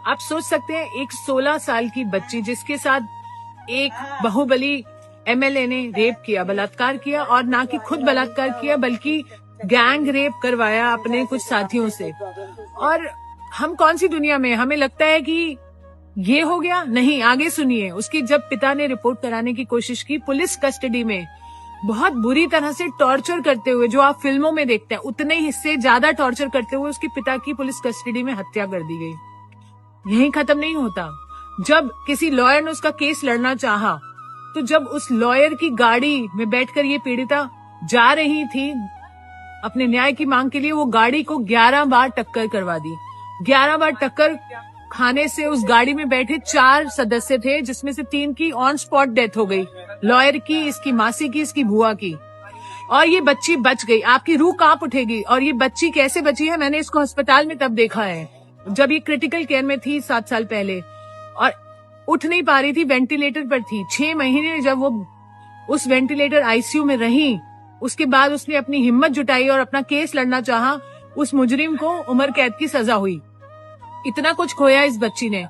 आप सोच सकते हैं एक 16 साल की बच्ची जिसके साथ एक बाहुबली एमएलए ने रेप किया, बलात्कार किया, और ना कि खुद बलात्कार किया बल्कि गैंग रेप करवाया अपने कुछ साथियों से। और हम कौन सी दुनिया में, हमें लगता है कि ये हो गया। नहीं, आगे सुनिए। उसकी जब पिता ने रिपोर्ट कराने की कोशिश की, पुलिस कस्टडी में बहुत बुरी तरह से टॉर्चर करते हुए, जो आप फिल्मों में देखते हैं उतने ही से ज्यादा टॉर्चर करते हुए उसके पिता की पुलिस कस्टडी में हत्या कर दी गई। यही खत्म नहीं होता। जब किसी लॉयर ने उसका केस लड़ना चाहा, तो जब उस लॉयर की गाड़ी में बैठकर ये पीड़िता जा रही थी अपने न्याय की मांग के लिए, वो गाड़ी को 11 बार टक्कर करवा दी। 11 बार टक्कर खाने से उस गाड़ी में बैठे 4 सदस्य थे, जिसमें से 3 की ऑन स्पॉट डेथ हो गई, लॉयर की, इसकी मासी की, इसकी बुआ की, और ये बच्ची बच गई। आपकी रूह कांप उठेगी। और ये बच्ची कैसे बची है, मैंने इसको अस्पताल में तब देखा है जब ये क्रिटिकल केयर में थी 7 साल पहले, और उठ नहीं पा रही थी, वेंटिलेटर पर थी। 6 महीने जब वो उस वेंटिलेटर आईसीयू में रही, उसके बाद उसने अपनी हिम्मत जुटाई और अपना केस लड़ना चाहा। उस मुजरिम को उम्र कैद की सजा हुई। इतना कुछ खोया इस बच्ची ने।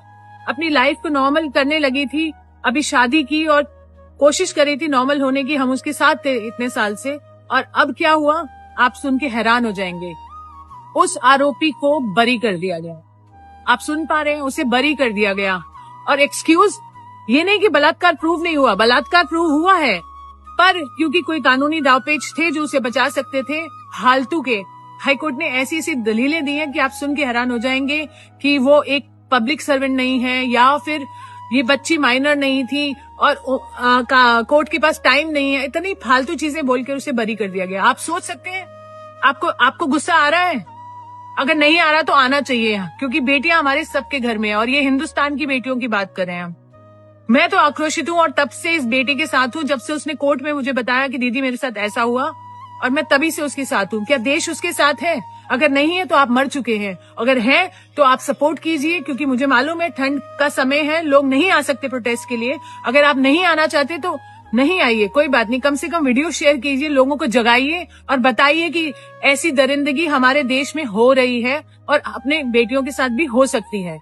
अपनी लाइफ को नॉर्मल करने लगी थी, अभी शादी की और कोशिश कर रही थी नॉर्मल होने की। हम उसके साथ थे इतने साल से, और अब क्या हुआ आप सुन के हैरान हो जाएंगे। उस आरोपी को बरी कर दिया गया। आप सुन पा रहे हैं, उसे बरी कर दिया गया। और एक्सक्यूज, ये नहीं कि बलात्कार प्रूव नहीं हुआ, बलात्कार प्रूव हुआ है, पर क्योंकि कोई कानूनी दावपेच थे जो उसे बचा सकते थे, फालतू के हाईकोर्ट ने ऐसी ऐसी दलीलें दी हैं कि आप सुन के हैरान हो जाएंगे कि वो एक पब्लिक सर्वेंट नहीं है, या फिर ये बच्ची माइनर नहीं थी और कोर्ट के पास टाइम नहीं है। इतनी फालतू चीजें बोलकर उसे बरी कर दिया गया। आप सोच सकते हैं, आपको गुस्सा आ रहा है? अगर नहीं आ रहा तो आना चाहिए, क्योंकि बेटियां हमारे सबके घर में है, और ये हिंदुस्तान की बेटियों की बात कर रहे हैं हम। मैं तो आक्रोशित हूँ और तब से इस बेटी के साथ हूँ, जब से उसने कोर्ट में मुझे बताया कि दीदी मेरे साथ ऐसा हुआ, और मैं तभी से उसके साथ हूँ। क्या देश उसके साथ है? अगर नहीं है तो आप मर चुके हैं। अगर है तो आप सपोर्ट कीजिए, क्योंकि मुझे मालूम है ठंड का समय है, लोग नहीं आ सकते प्रोटेस्ट के लिए। अगर आप नहीं आना चाहते तो नहीं आइए, कोई बात नहीं। कम से कम वीडियो शेयर कीजिए, लोगों को जगाइए और बताइए कि ऐसी दरिंदगी हमारे देश में हो रही है और अपने बेटियों के साथ भी हो सकती है।